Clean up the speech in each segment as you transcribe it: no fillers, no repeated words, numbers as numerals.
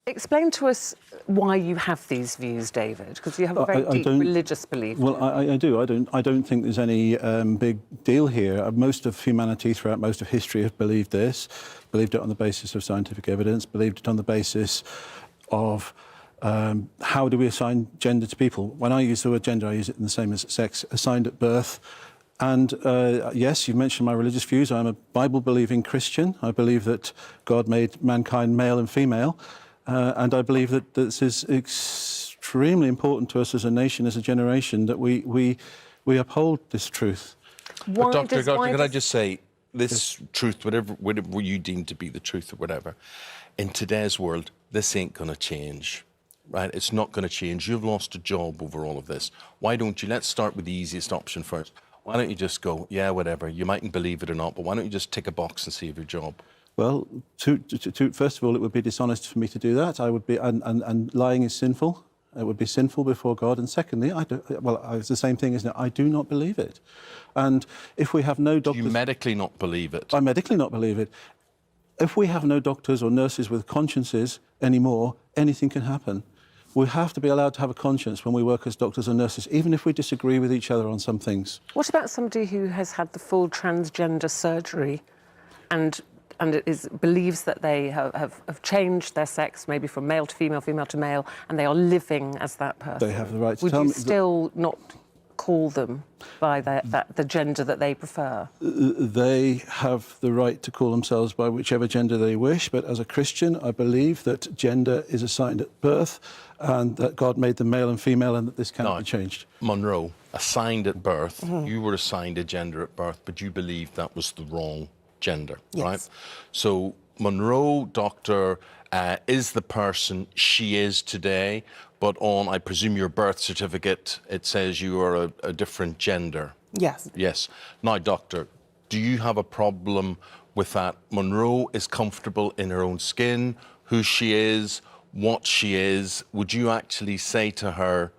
Explain to us why you have these views, David, because you have a very deep religious belief. Well, I do. I don't think there's any big deal here. Most of humanity throughout most of history have believed this, believed it on the basis of scientific evidence, believed it on the basis of how do we assign gender to people. When I use the word gender, I use it in the same as sex, assigned at birth. And yes, you mentioned my religious views. I'm a Bible-believing Christian. I believe that God made mankind male and female. And I believe that this is extremely important to us as a nation, as a generation, that we uphold this truth. But Dr. Can I just say, this truth, whatever you deem to be the truth or whatever, in today's world, this ain't going to change, right? It's not going to change. You've lost a job over all of this. Why don't you, let's start with the easiest option first. Why don't you just go, yeah, whatever, you mightn't believe it or not, but why don't you just tick a box and save your job? Well, first of all, it would be dishonest for me to do that. I would be, and lying is sinful. It would be sinful before God. And secondly, it's the same thing, isn't it? I do not believe it. And if we have no doctors... Do you medically not believe it? I medically not believe it. If we have no doctors or nurses with consciences anymore, anything can happen. We have to be allowed to have a conscience when we work as doctors and nurses, even if we disagree with each other on some things. What about somebody who has had the full transgender surgery and believes that they have changed their sex, maybe from male to female, female to male, and they are living as that person? They have the right to Would tell me... Would you still not call them by the gender that they prefer? They have the right to call themselves by whichever gender they wish, but as a Christian, I believe that gender is assigned at birth and that God made them male and female and that this cannot be changed. Monroe, assigned at birth, you were assigned a gender at birth, but you believed that was the wrong gender, yes. Right? So Monroe, doctor, is the person she is today, but on, I presume, your birth certificate, it says you are a different gender. Yes. Yes. Now, doctor, do you have a problem with that? Monroe is comfortable in her own skin, who she is, what she is. Would you actually say to her,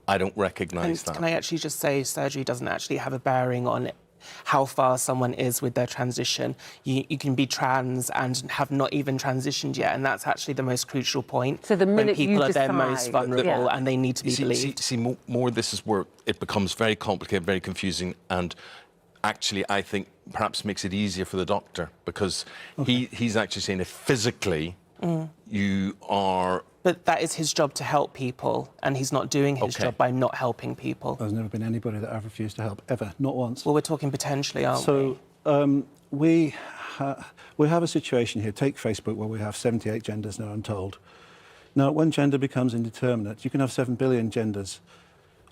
I don't recognise that? Can I actually just say surgery doesn't actually have a bearing on how far someone is with their transition. You can be trans and have not even transitioned yet, and that's actually the most crucial point. So the minute when people are their most vulnerable and they need to be believed. See, more this is where it becomes very complicated, very confusing, and actually I think perhaps makes it easier for the doctor, because he's actually saying if physically you are... But that is his job to help people, and he's not doing his job by not helping people. There's never been anybody that I've refused to help, ever, not once. Well, we're talking potentially, aren't we? So, we have a situation here, take Facebook, where we have 78 genders now, I'm told. Now, when gender becomes indeterminate, you can have 7 billion genders,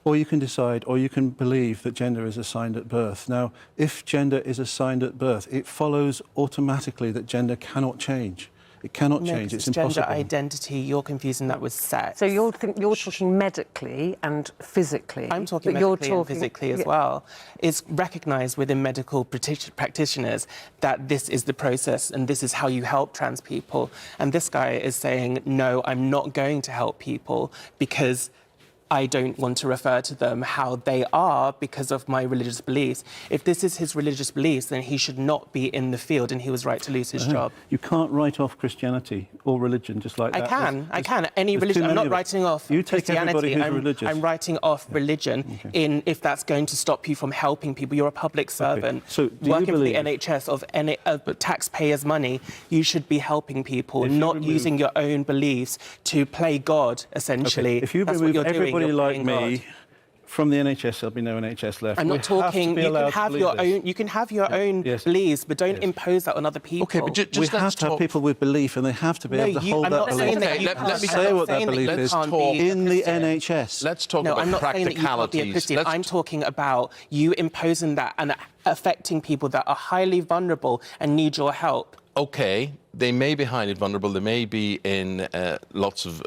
or you can decide, or you can believe that gender is assigned at birth. Now, if gender is assigned at birth, it follows automatically that gender cannot change. It cannot change. It's impossible. Gender identity. You're confusing that with sex. So you're talking medically and physically. I'm talking medically and physically as well. It's recognised within medical practitioners that this is the process and this is how you help trans people. And this guy is saying, no, I'm not going to help people because I don't want to refer to them how they are because of my religious beliefs. If this is his religious beliefs, then he should not be in the field, and he was right to lose his job. You can't write off Christianity or religion just like that. I can. Any religion. I'm not writing off Christianity. I'm writing off religion if that's going to stop you from helping people. You're a public servant. So working for the NHS of taxpayers' money, you should be helping people, not using your own beliefs to play God, essentially. If you remove everybody like me from the NHS, there'll be no NHS left. I'm not talking. You can have your own beliefs, but don't impose that on other people. Okay, but just we have to have people with belief, and they have to be able to hold that belief. Let me say what that belief is in the NHS. Let's talk about practicalities. I'm talking about you imposing that and affecting people that are highly vulnerable and need your help. Okay, they may be highly vulnerable, they may be in lots of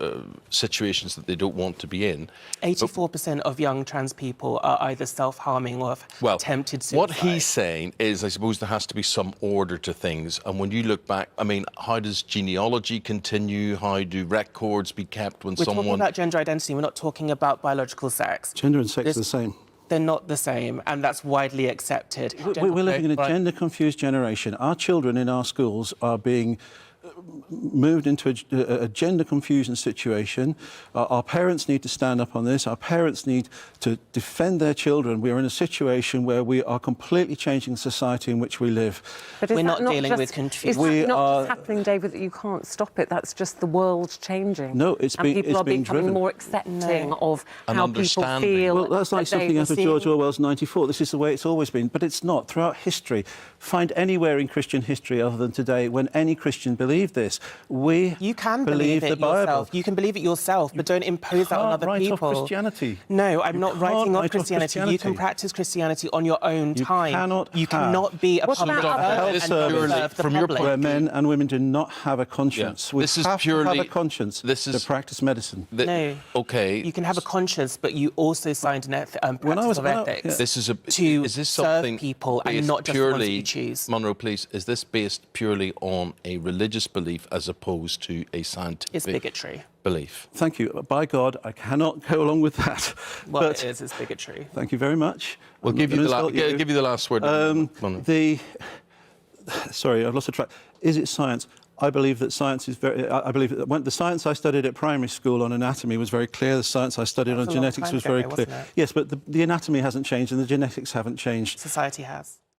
situations that they don't want to be in. 84% of young trans people are either self-harming or have attempted suicide. What he's saying is, I suppose there has to be some order to things. And when you look back, I mean, how does genealogy continue? How do records be kept when someone... We're talking about gender identity, we're not talking about biological sex. Gender and sex are the same. They're not the same, and that's widely accepted. We're living in a gender-confused generation. Our children in our schools are being moved into a gender confusion situation. Our parents need to stand up on this. Our parents need to defend their children. We are in a situation where we are completely changing the society in which we live. But we're not dealing with confusion. It's not just happening, David, that you can't stop it. That's just the world changing. No, it's being driven. People are becoming more accepting of how people feel. Well, that's like something out of George Orwell's 94. This is the way it's always been, but it's not. Throughout history, find anywhere in Christian history other than today when any Christian believed this. You can believe it the Bible. Yourself. You can believe it yourself, but don't impose that on other write people. Off Christianity. No, I'm not writing off Christianity. Christianity. You can practice Christianity on your own time. You have cannot be a public servant and from your point, where men and women do not have a conscience. Yeah. We this is have purely, to have a conscience to practice medicine. No. Okay. You can have a conscience, but you also signed an practice of ethics this is to is this serve something people and not just purely, the ones you choose. Monroe, please, is this based purely on a religious belief as opposed to a scientific It's bigotry. belief? Thank you. By God, I cannot go along with that. Well, but it is bigotry. Thank you very much. We'll give you the last word. Sorry, I've lost a track. Is it science? I believe that science is very... I believe that when the science I studied at primary school on anatomy was very clear. The science I studied on genetics was very clear. Yes, but the anatomy hasn't changed and the genetics haven't changed. Society has.